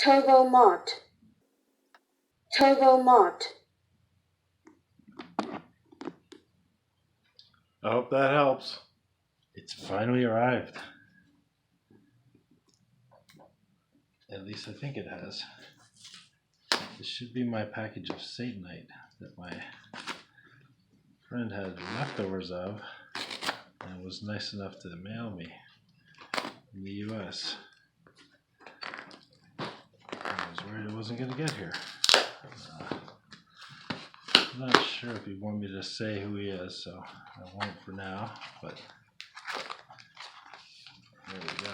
Turbo mod. Turbo mod. I hope that helps. It's finally arrived. At least I think it has. This should be my package of Satanite that my friend had leftovers of and was nice enough to mail me in the US. I was worried it wasn't going to get here. I'm not sure if you want me to say who he is, so I won't for now, but there we go.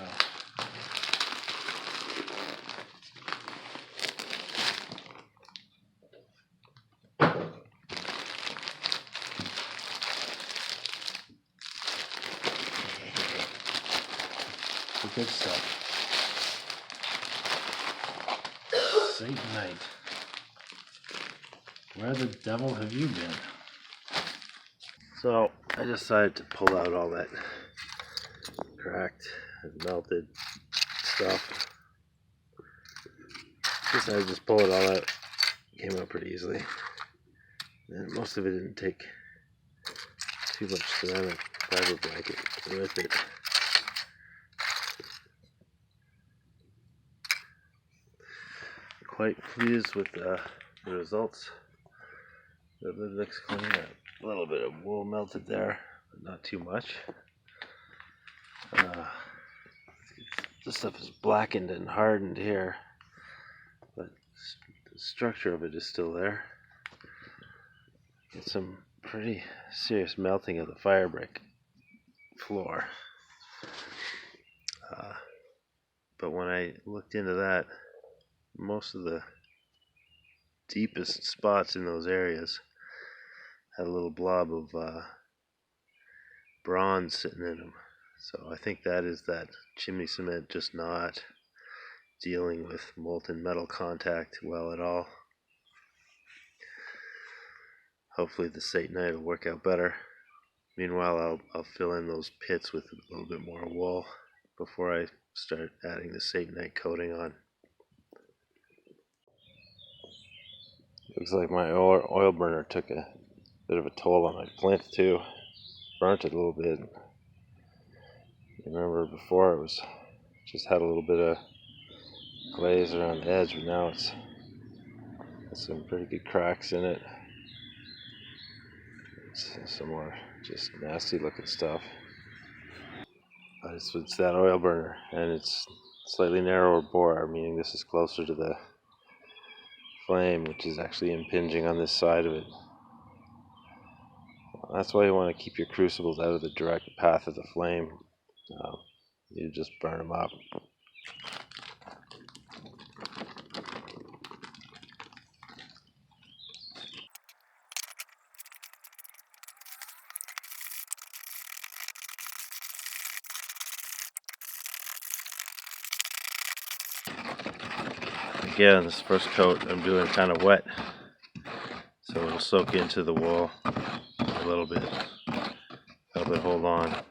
The good stuff. Satanite. Where the devil have you been? So I decided to pull out all that cracked and melted stuff. Decided to just pull it all out. Came out pretty easily. And most of it didn't take too much ceramic fiber blanket with it. Quite pleased with the results. It looks clean. A little bit of wool melted there, but not too much. This stuff is blackened and hardened here, but the structure of it is still there. It's some pretty serious melting of the fire brick floor. But when I looked into that, most of the deepest spots in those areas had a little blob of bronze sitting in them. So I think that is that chimney cement just not dealing with molten metal contact well at all. Hopefully the Satanite will work out better. Meanwhile, I'll fill in those pits with a little bit more wool before I start adding the Satanite coating on. Looks like my oil burner took a bit of a toll on my plinth too. Burnt it a little bit. Remember before it was just had a little bit of glaze around the edge, but now it's got some pretty good cracks in it. Some more just nasty looking stuff. But it's that oil burner, and it's slightly narrower bore, meaning this is closer to the flame, which is actually impinging on this side of it. That's why you want to keep your crucibles out of the direct path of the flame. You just burn them up. Again, this first coat I'm doing kind of wet, so it'll soak into the wool a little bit, help it hold on.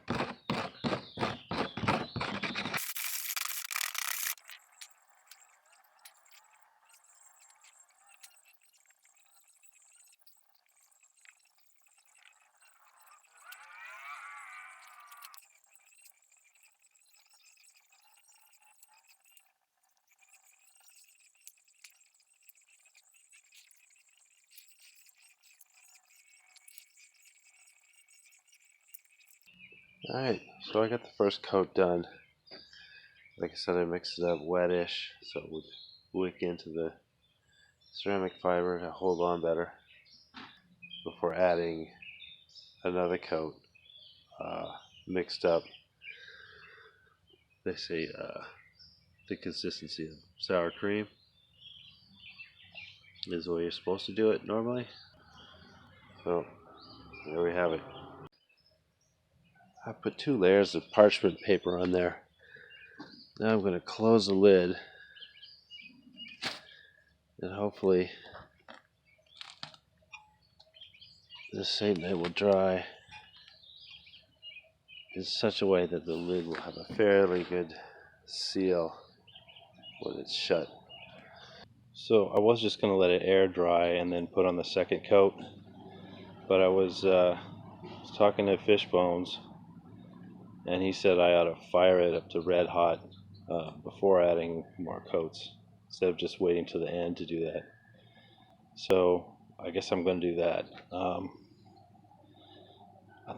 Alright, so I got the first coat done. Like I said, I mixed it up wettish, so it would wick into the ceramic fiber to hold on better before adding another coat mixed up. They say the consistency of sour cream is the way you're supposed to do it normally. So there we have it. I put 2 layers of parchment paper on there. Now I'm going to close the lid, and hopefully this Satanite will dry in such a way that the lid will have a fairly good seal when it's shut. So I was just going to let it air dry and then put on the second coat, but I was talking to Fishbones, and he said I ought to fire it up to red hot before adding more coats, instead of just waiting to the end to do that. So I guess I'm going to do that. I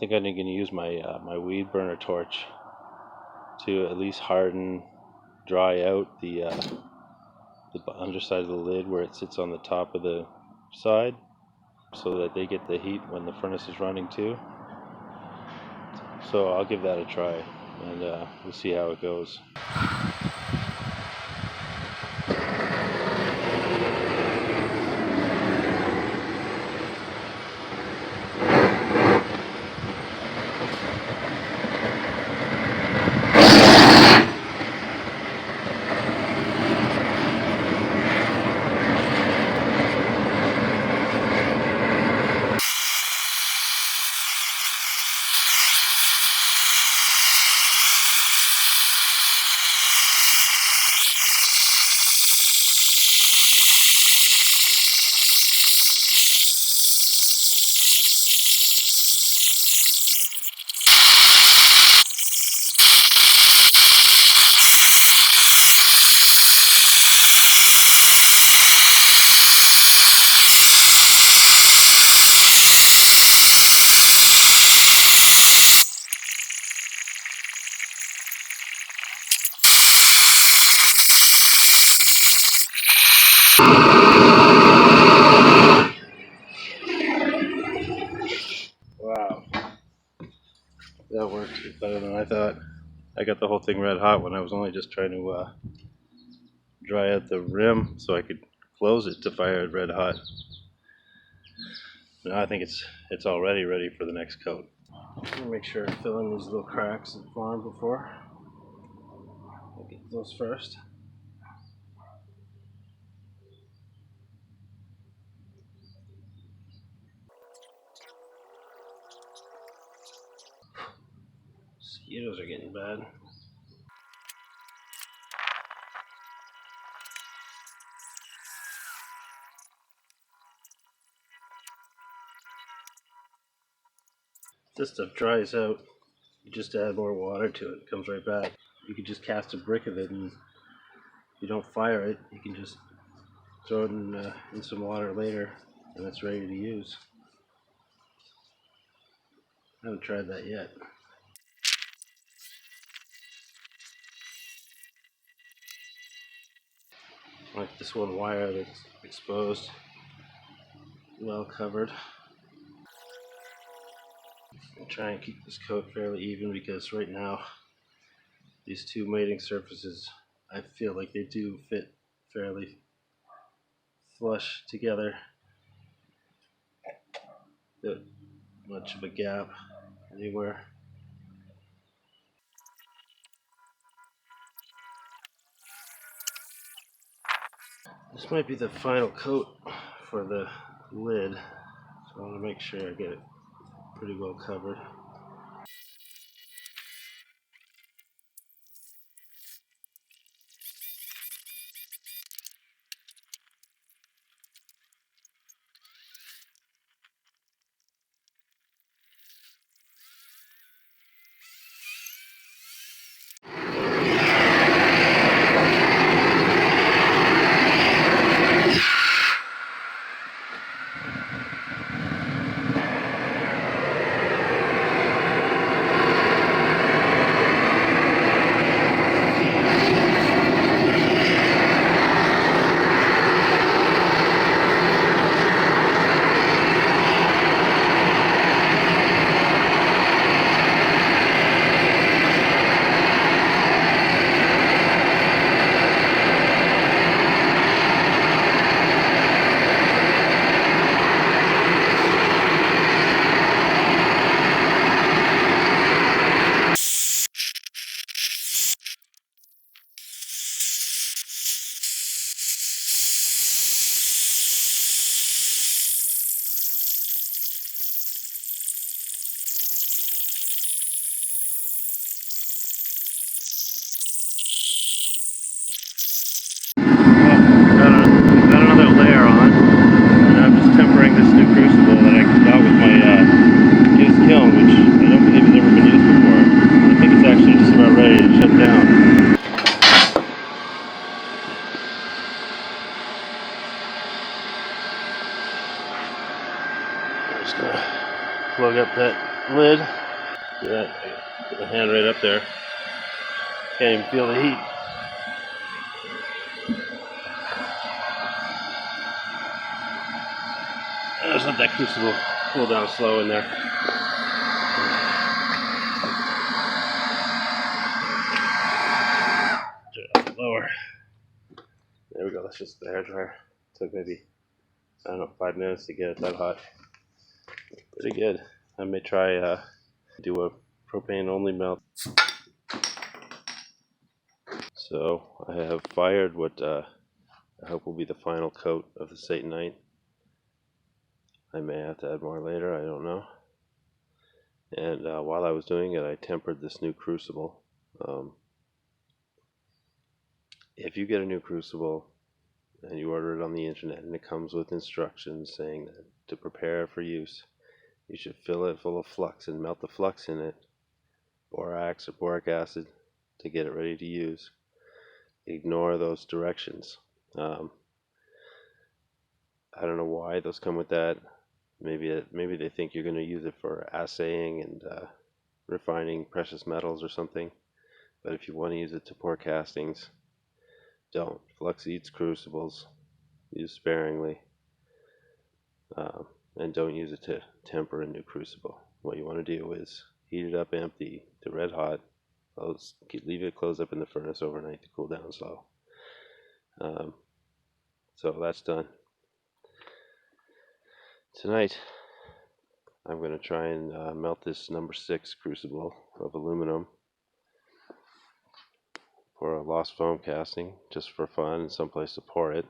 think I'm going to use my my weed burner torch to at least harden, dry out the underside of the lid where it sits on the top of the side, so that they get the heat when the furnace is running too. So I'll give that a try, and we'll see how it goes. Wow, that worked better than I thought. I got the whole thing red hot when I was only just trying to dry out the rim so I could close it to fire it red hot. Now I think it's already ready for the next coat. I'm gonna make sure I fill in these little cracks that formed before. I'll get those first. Mosquitoes are getting bad. This stuff dries out. You just add more water to it. It comes right back. You can just cast a brick of it, and if you don't fire it, you can just throw it in some water later, and it's ready to use. I haven't tried that yet. Like this one wire that's exposed, well covered. I'll try and keep this coat fairly even, because right now these two mating surfaces, I feel like they do fit fairly flush together. Not much of a gap anywhere. This might be the final coat for the lid, so I want to make sure I get it pretty well covered. lid. Yeah, put the hand right up there. Can't even feel the heat. Just let that crucible cool down slow in there. Turn it up lower. There we go. That's just the hair dryer. Took maybe, I don't know, 5 minutes to get it that hot. Pretty good. I may try do a propane only melt. So I have fired what I hope will be the final coat of the Satanite. I may have to add more later, I don't know. And while I was doing it, I tempered this new Crucible. If you get a new Crucible and you order it on the internet and it comes with instructions saying that to prepare for use, you should fill it full of flux and melt the flux in it, borax or boric acid, to get it ready to use. Ignore those directions. I don't know why those come with that. Maybe they think you're going to use it for assaying and refining precious metals or something. But if you want to use it to pour castings, don't. Flux eats crucibles. Use sparingly. And don't use it to temper a new crucible. What you want to do is heat it up empty to red hot. Leave it closed up in the furnace overnight to cool down slow. So that's done. Tonight, I'm going to try and melt this number 6 crucible of aluminum for a lost foam casting, just for fun and someplace to pour it.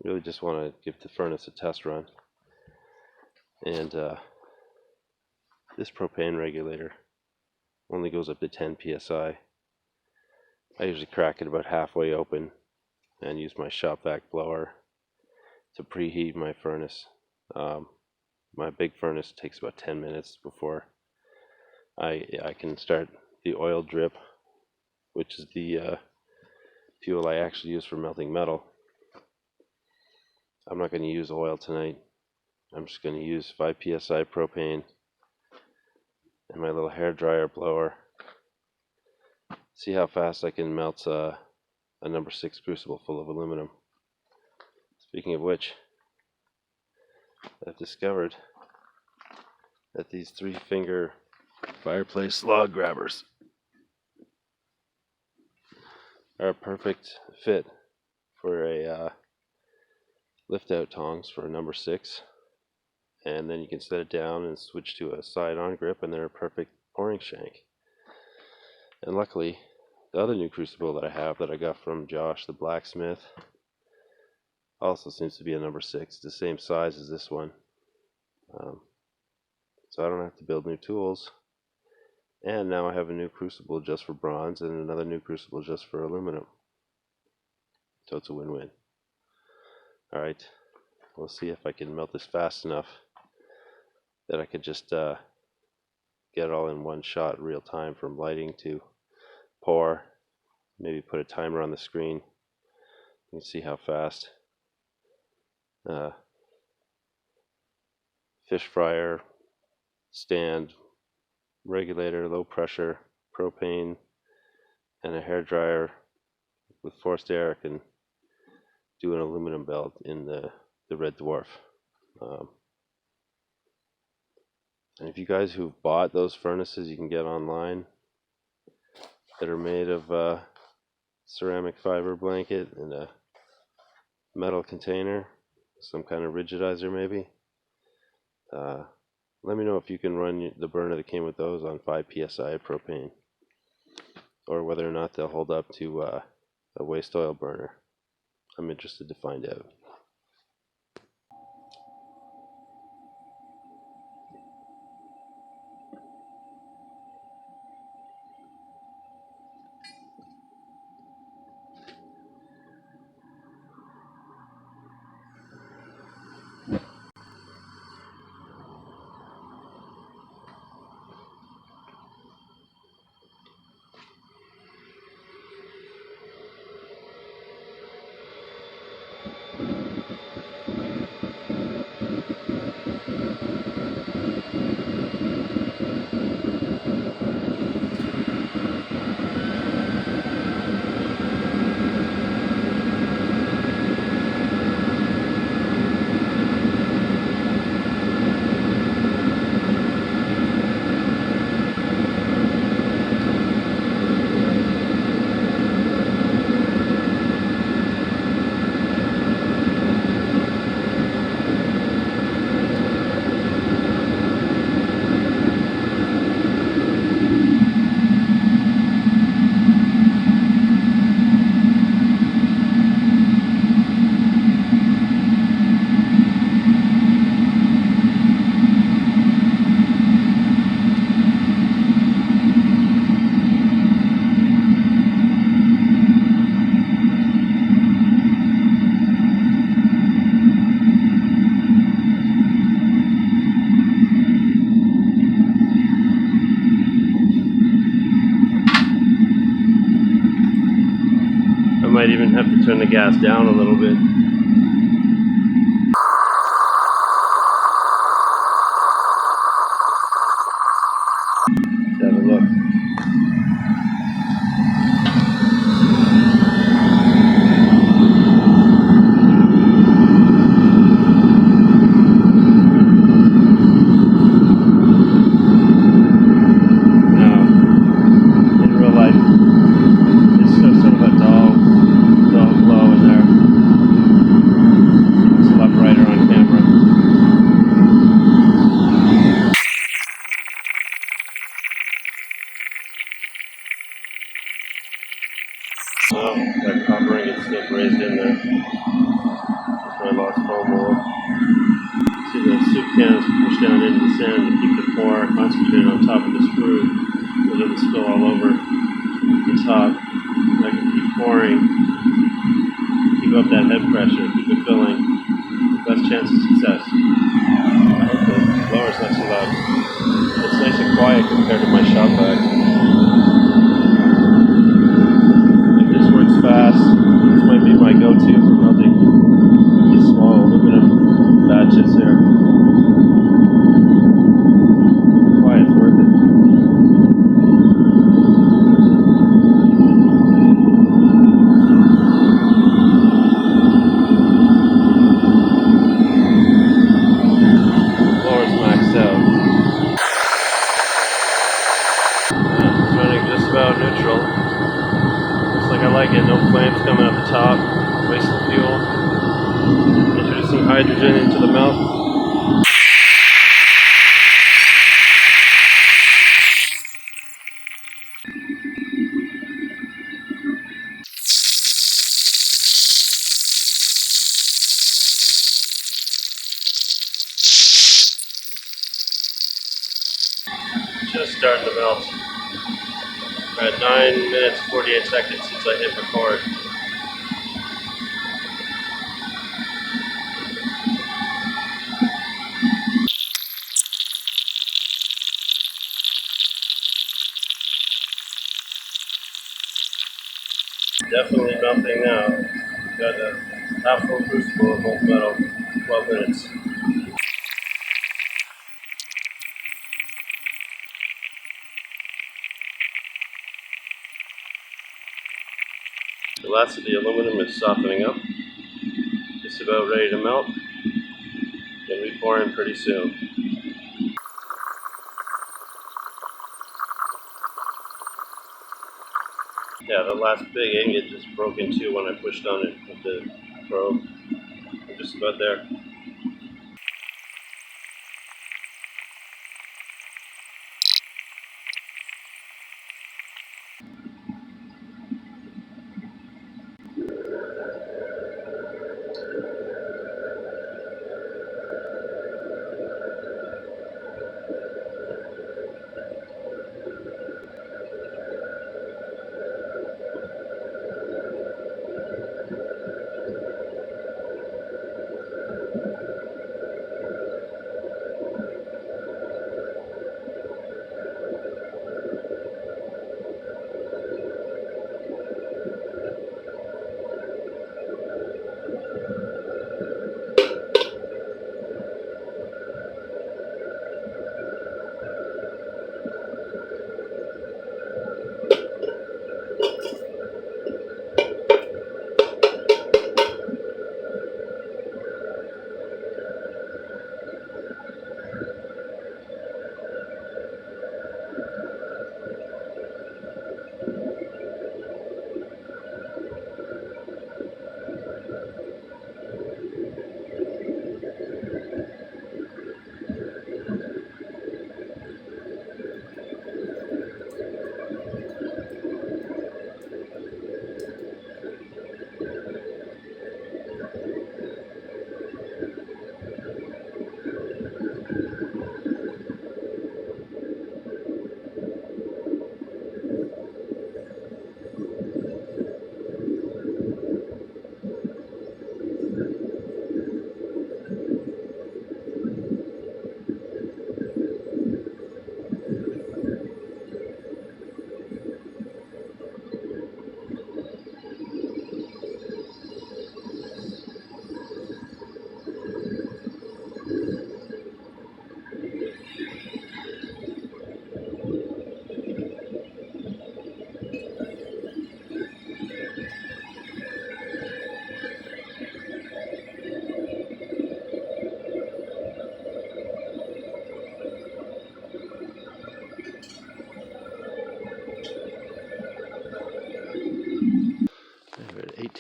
Really just want to give the furnace a test run. And this propane regulator only goes up to 10 psi. I usually crack it about halfway open and use my shop vac blower to preheat my furnace. My big furnace takes about 10 minutes before I can start the oil drip, which is the fuel I actually use for melting metal. I'm not going to use oil tonight. I'm just going to use 5 psi propane and my little hair dryer blower. See how fast I can melt a number 6 crucible full of aluminum. Speaking of which, I've discovered that these 3-finger fireplace log grabbers are a perfect fit for a lift out tongs for a number 6, and then you can set it down and switch to a side on grip, and they're a perfect pouring shank. And luckily, the other new crucible that I have that I got from Josh the blacksmith also seems to be a number 6, the same size as this one. So I don't have to build new tools. And now I have a new crucible just for bronze and another new crucible just for aluminum. So it's a win-win. Alright, we'll see if I can melt this fast enough that I could just get it all in one shot real time, from lighting to pour. Maybe put a timer on the screen. You can see how fast. Fish fryer, stand, regulator, low pressure, propane, and a hair dryer with forced air can do an aluminum belt in the Red Dwarf. And if you guys who've bought those furnaces you can get online that are made of ceramic fiber blanket and a metal container, some kind of rigidizer maybe, let me know if you can run the burner that came with those on 5 psi propane, or whether or not they'll hold up to a waste oil burner. I'm interested to find out. might even have to turn the gas down a little bit. Let's have a look. Oh, that copper ring is still brazed in there. That's where I lost foam wool. See the soup cans pushed down into the sand to keep the pour concentrated on top of the screw so it doesn't spill all over the top. I can keep pouring, keep up that head pressure, keep it filling. Best chance of success. I hope the blower's not too loud. It's nice and quiet compared to my shop vac. Fast. This might be my go-to for melting these small aluminum batches here. Quiet's worth it. Blower's maxed out. Yeah, it's running just about neutral. Like I like it, no flames coming up the top, wasting fuel. Introducing hydrogen into the melt. Just starting to melt. We're at 9 minutes 48 seconds since I hit record. Definitely melting now. Got a half full crucible of molten metal, 12 minutes. The last of the aluminum is softening up. Just about ready to melt. Gonna be pouring pretty soon. Yeah, the last big ingot just broke in two when I pushed on it with the probe. We're just about there.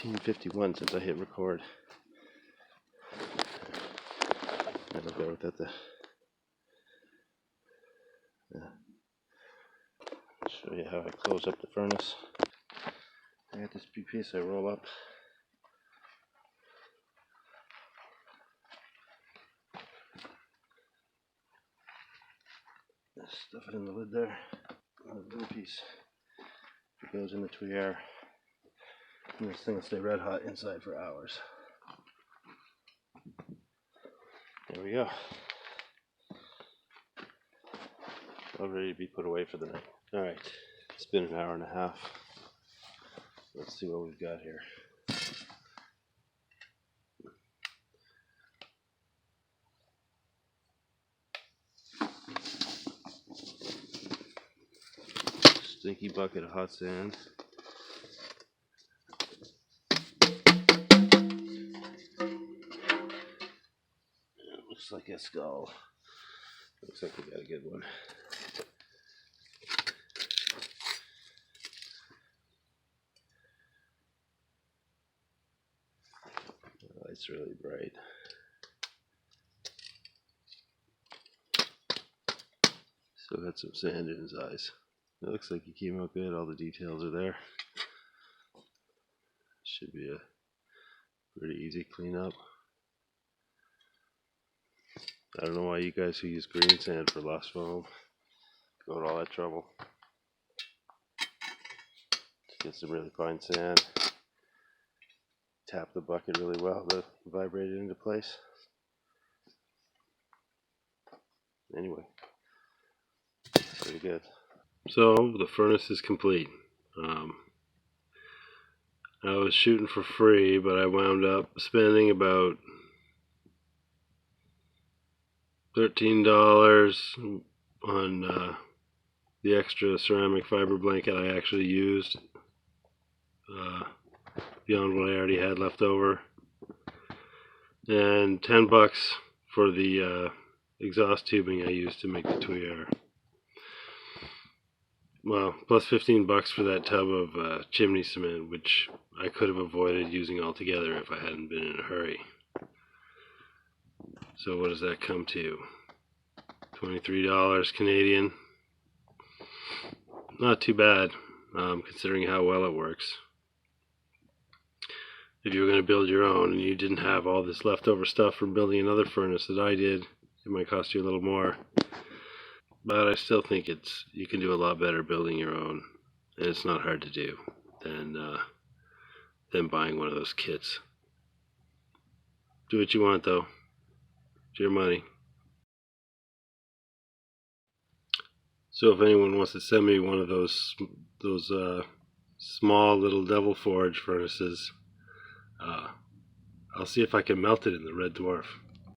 13:51 since I hit record. That'll go without the. I'll show you how I close up the furnace. I got this big piece I roll up. Stuff it in the lid there. Another little piece. It goes in the tuyere. And this thing will stay red hot inside for hours. There we go. All ready to be put away for the night. Alright, it's been an hour and a half. Let's see what we've got here. Stinky bucket of hot sand. It looks like a skull. Looks like we got a good one. The light's really bright. Still got some sand in his eyes. It looks like he came out good. All the details are there. Should be a pretty easy cleanup. I don't know why you guys who use green sand for lost foam go to all that trouble. Just get some really fine sand. Tap the bucket really well to vibrate it into place. Anyway, pretty good. So the furnace is complete. I was shooting for free, but I wound up spending about $13 on the extra ceramic fiber blanket I actually used, beyond what I already had left over, and $10 for the exhaust tubing I used to make the tuyere. Well, plus $15 for that tub of chimney cement, which I could have avoided using altogether if I hadn't been in a hurry. So what does that come to? $23 Canadian. Not too bad, considering how well it works. If you were going to build your own and you didn't have all this leftover stuff from building another furnace that I did, it might cost you a little more. But I still think you can do a lot better building your own, and it's not hard to do than buying one of those kits. Do what you want though. It's your money. So if anyone wants to send me one of those small little Devil Forge furnaces, I'll see if I can melt it in the Red Dwarf.